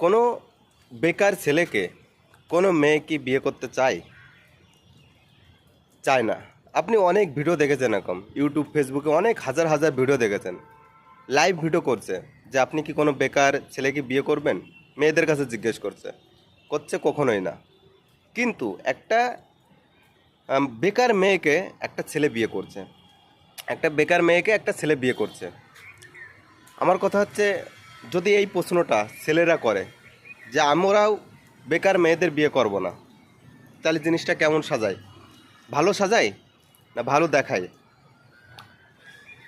কোনো বেকার ছেলেকে কোনো মেয়ে কি বিয়ে করতে চায়? চায় না। আপনি অনেক ভিডিও দেখেছেন এরকম, ইউটিউব ফেসবুকে অনেক হাজার হাজার ভিডিও দেখেছেন, লাইভ ভিডিও করছে যে আপনি কি কোনো বেকার ছেলেকে বিয়ে করবেন, মেয়েদের কাছে জিজ্ঞেস করছে কখনোই না। কিন্তু একটা বেকার মেয়েকে একটা ছেলে বিয়ে করছে, একটা বেকার মেয়েকে একটা ছেলে বিয়ে করছে। আমার কথা হচ্ছে, যদি এই প্রশ্নটা ছেলেরা করে যে আমরাও বেকার মেয়েদের বিয়ে করব না, তাহলে জিনিসটা কেমন সাজায়? ভালো সাজায় না ভালো দেখায়?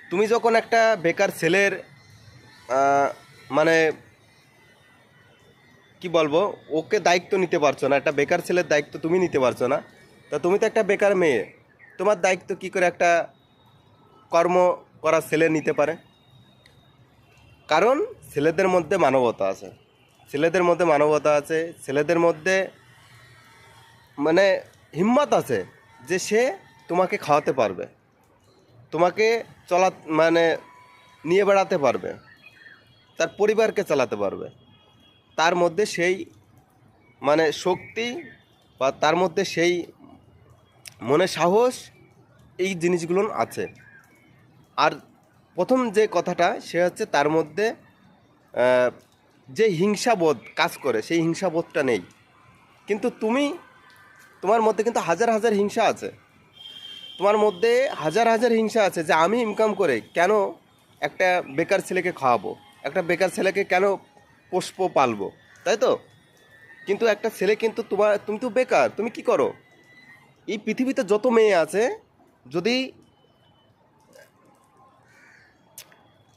তুমি যখন একটা বেকার ছেলের আহ, মানে কি বলবো, ওকে দায়িত্ব নিতে পারছো না, একটা বেকার ছেলের দায়িত্ব তুমি নিতে পারছো না, তা তুমি তো একটা বেকার মেয়ে, তোমার দায়িত্ব কি করে একটা কর্ম করা ছেলে নিতে পারে? কারণ ছেলেদের মধ্যে মানবতা আছে, ছেলেদের মধ্যে মানবতা আছে, ছেলেদের মধ্যে মানে হিম্মত আছে যে সে তোমাকে খাওয়াতে পারবে, তোমাকে চলা মানে নিয়ে বেড়াতে পারবে, তার পরিবারকে চালাতে পারবে। তার মধ্যে সেই শক্তি বা তার মধ্যে সেই মনে সাহস, এই জিনিসগুলো আছে। আর প্রথম যে কথাটা সে হচ্ছে তার মধ্যে আহ, যে হিংসাবোধ কাজ করে, সেই হিংসাবোধটা নেই। কিন্তু তোমার মধ্যে কিন্তু হাজার হাজার হিংসা আছে, তোমার মধ্যে হাজার হাজার হিংসা আছে যে আমি ইনকাম করে কেন একটা বেকার ছেলেকে খাওয়াবো, একটা বেকার ছেলেকে কেন পোষবো পালবো, তাই তো? কিন্তু একটা ছেলে কিন্তু তুমি তো বেকার, তুমি কি করো? এই পৃথিবীতে যত মেয়ে আছে, যদি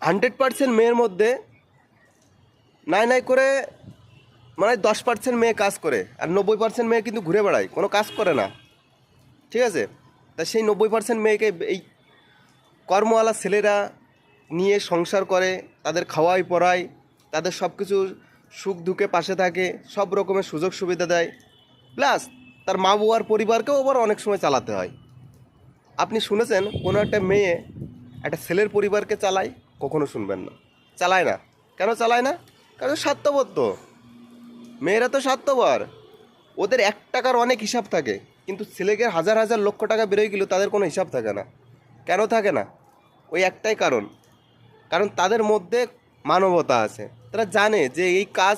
100% মেয়ের মধ্যে নাই নাই করে 10% মেয়ে কাজ করে, আর 90% মেয়ে কিন্তু ঘুরে বেড়ায়, কোনো কাজ করে না, ঠিক আছে? তা সেই 90% মেয়েকে এই কর্মওয়ালা ছেলেরা নিয়ে সংসার করে, তাদের খাওয়াই পড়ায়, তাদের সব কিছু সুখ দুঃখে পাশে থাকে, সব রকমের সুযোগ সুবিধা দেয়, প্লাস তার মা বাবার পরিবারকেও আবার অনেক সময় চালাতে হয়। আপনি শুনেছেন কোনো একটা মেয়ে একটা ছেলের পরিবারকে চালায়? কখনো শুনবেন না, চালায় না। কেন চালায় না? কারণ স্বার্থপর তো, মেয়েরা তো স্বার্থপর, ওদের 1 টাকার অনেক হিসাব থাকে, কিন্তু ছেলেকে হাজার হাজার লক্ষ টাকা বেরোয় গেলেও তাদের কোনো হিসাব থাকে না। কেন থাকে না? ওই একটাই কারণ, কারণ তাদের মধ্যে মানবতা আছে। তারা জানে যে এই কাজ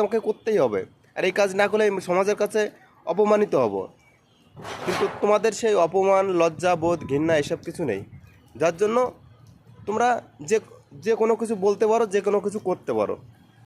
আমাকে করতেই হবে, আর এই কাজ না করলে আমি সমাজের কাছে অপমানিত হব। কিন্তু তোমাদের সেই অপমান, লজ্জা বোধ, ঘৃণা এসব কিছু নেই, যার জন্য তোমরা যে যে কোনো কিছু বলতে পারো, যে কোনো কিছু করতে পারো।